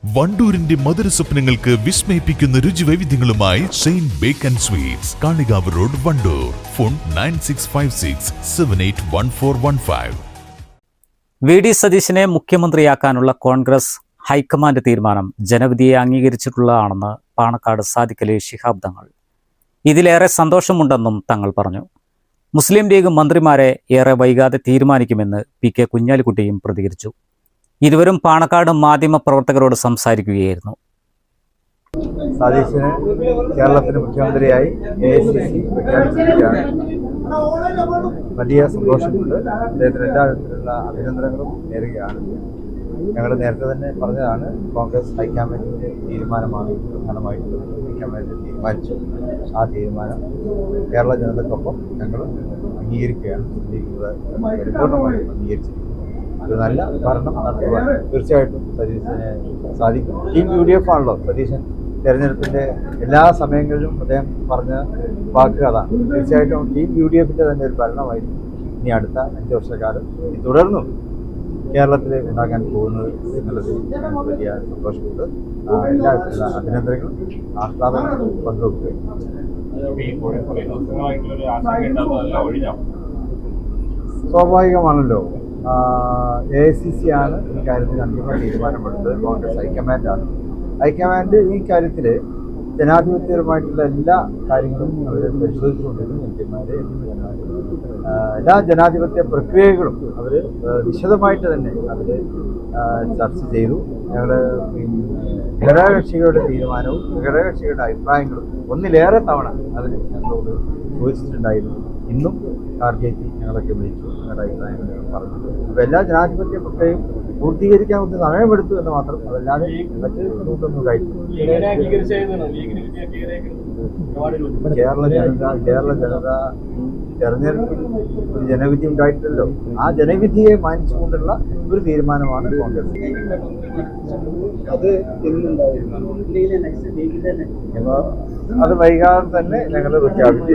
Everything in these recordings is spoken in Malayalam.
വണ്ടൂരിന്റെ മധുര സ്വപ്നങ്ങൾക്ക് വിസ്മയിപ്പിക്കുന്ന രുചിവൈവിധ്യങ്ങളുമായി saint bake and sweets, Kalikavu road, Wandoor. Phone 9656781415. V D. സതീശനെ മുഖ്യമന്ത്രിയാക്കാനുള്ള കോൺഗ്രസ് ഹൈക്കമാൻഡ് തീരുമാനം ജനവിധിയെ അംഗീകരിച്ചിട്ടുള്ളതാണെന്ന് പാണക്കാട് സാദിഖ് അലി ശിഹാബ് തങ്ങൾ. ഇതിലേറെ സന്തോഷമുണ്ടെന്നും തങ്ങൾ പറഞ്ഞു. മുസ്ലിം ലീഗ് മന്ത്രിമാരെ ഏറെ വൈകാതെ തീരുമാനിക്കുമെന്ന് പി കെ കുഞ്ഞാലിക്കുട്ടിയും പ്രതികരിച്ചു. ഇരുവരും പാണക്കാട് മാധ്യമ പ്രവർത്തകരോട് സംസാരിക്കുകയായിരുന്നു. സതീശന് കേരളത്തിന് മുഖ്യമന്ത്രിയായി AICC പ്രഖ്യാപിച്ചിരിക്കുകയാണ്. വലിയ സന്തോഷമുണ്ട്. അദ്ദേഹത്തിന് എല്ലാ വിധത്തിലുള്ള അഭിനന്ദനങ്ങളും നേരുകയാണ്. ഞങ്ങൾ നേരത്തെ തന്നെ പറഞ്ഞതാണ്, കോൺഗ്രസ് ഹൈക്കമാൻഡിൻ്റെ തീരുമാനമാണ് പ്രധാനമായിട്ടുള്ളത്. ഹൈക്കമാൻഡ് തീരുമാനിച്ചു. ആ തീരുമാനം കേരള ജനതയ്ക്കൊപ്പം ഞങ്ങൾ അംഗീകരിക്കുകയാണ്. പരിപൂർണമായും അംഗീകരിച്ചിരിക്കുന്നു. ഒരു നല്ല ഭരണം നടത്തുവാൻ തീർച്ചയായിട്ടും സതീശന് സാധിക്കും. ടീം UDF ആണല്ലോ സതീശൻ. തെരഞ്ഞെടുപ്പിൻ്റെ എല്ലാ സമയങ്ങളിലും അദ്ദേഹം പറഞ്ഞ വാക്ക് അതാണ്. തീർച്ചയായിട്ടും ടീം UDFിൻ്റെ തന്നെ ഒരു ഭരണമായിരിക്കും ഇനി അടുത്ത 5 വർഷക്കാലം ഇനി തുടർന്നും കേരളത്തിൽ ഉണ്ടാകാൻ പോകുന്നത് എന്നുള്ളതിൽ വലിയ സന്തോഷമുണ്ട്. എല്ലാവിധത്തിലുള്ള അഭിനന്ദനങ്ങളും ആഹ്ലാദങ്ങളും പങ്കുവെക്കുകയും സ്വാഭാവികമാണല്ലോ. AICC ആണ് ഈ കാര്യത്തിൽ അന്തിമ തീരുമാനമെടുത്തത്. കോൺഗ്രസ് ഹൈക്കമാൻഡാണ്. ഹൈക്കമാൻഡ് ഈ കാര്യത്തിൽ ജനാധിപത്യപരമായിട്ടുള്ള എല്ലാ കാര്യങ്ങളും അവർ പരിശോധിച്ചുകൊണ്ടിരുന്നു. എംപിമാരെ എല്ലാ ജനാധിപത്യ പ്രക്രിയകളും അവർ വിശദമായിട്ട് തന്നെ അവർ ചർച്ച ചെയ്തു. ഞങ്ങൾ ഘടകകക്ഷികളുടെ തീരുമാനവും ഘടകകക്ഷികളുടെ അഭിപ്രായങ്ങളും ഒന്നിലേറെ തവണ അവർ ഞങ്ങളോട് ചോദിച്ചിട്ടുണ്ടായിരുന്നു. ഇന്നും ടാർഗറ്റ് ഞങ്ങളൊക്കെ വിളിച്ചു, ഞങ്ങളുടെ അഭിപ്രായങ്ങൾ പറഞ്ഞു. അപ്പോൾ എല്ലാ ജനാധിപത്യ പ്രക്രിയയും പൂർത്തീകരിക്കാൻ കുറച്ച് സമയമെടുത്തു എന്ന് മാത്രം. അതല്ലാതെ മറ്റ് ബുദ്ധിമുട്ടൊന്നും കഴിച്ചു. കേരള ജനത തെരഞ്ഞെടുപ്പിൽ ഒരു ജനവിധി ഉണ്ടായിട്ടല്ലോ. ആ ജനവിധിയെ മാനിച്ചുകൊണ്ടുള്ള ഒരു തീരുമാനമാണ് കോൺഗ്രസ്. അത് വൈകാതെ തന്നെ ഞങ്ങൾ പ്രഖ്യാപിച്ചു.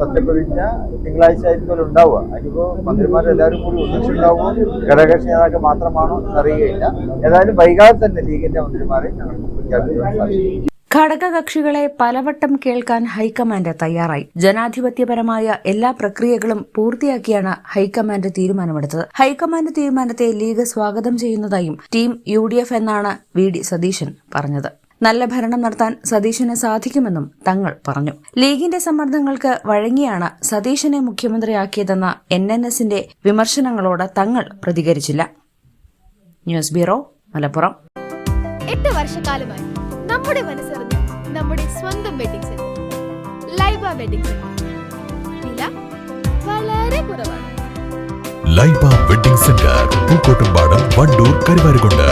സത്യപ്രതിജ്ഞ തിങ്കളാഴ്ച ആയിരിക്കും ഉണ്ടാവുക. അതിനിപ്പോൾ മന്ത്രിമാരെല്ലാവരും കൂടി ഒന്നിച്ചുണ്ടാവുമോ, ഘടകകക്ഷി നേതാക്കൾ മാത്രമാണോ എന്നറിയുകയില്ല. ഏതായാലും വൈകാതെ തന്നെ ലീഗിന്റെ മന്ത്രിമാരെ ഞങ്ങൾ പ്രഖ്യാപിക്കാൻ സാധിക്കും. ഘടകകക്ഷികളെ പലവട്ടം കേൾക്കാൻ ഹൈക്കമാൻഡ് തയ്യാറായി. ജനാധിപത്യപരമായ എല്ലാ പ്രക്രിയകളും പൂർത്തിയാക്കിയാണ് ഹൈക്കമാൻഡ് തീരുമാനമെടുത്തത്. ഹൈക്കമാൻഡ് തീരുമാനത്തെ ലീഗ് സ്വാഗതം ചെയ്യുന്നതായും ടീം UDF എന്നാണ് വി.ഡി. സതീശൻ പറഞ്ഞത്. നല്ല ഭരണം നടത്താൻ സതീശന് സാധിക്കുമെന്നും തങ്ങൾ പറഞ്ഞു. ലീഗിന്റെ സമ്മർദ്ദങ്ങൾക്ക് വഴങ്ങിയാണ് സതീശനെ മുഖ്യമന്ത്രിയാക്കിയതെന്ന NNSന്റെ വിമർശനങ്ങളോട് തങ്ങൾ പ്രതികരിച്ചില്ല. News bureau, Malappuram. 8 വർഷക്കാലമായി നമ്മുടെ മനസ്സറിഞ്ഞ് നമ്മുടെ സ്വന്തം wedding centre Laiba wedding centre. വില വളരെ കുറവാണ്. Laiba wedding centre, Pookkottumpadam, Wandoor, Karuvarakundu.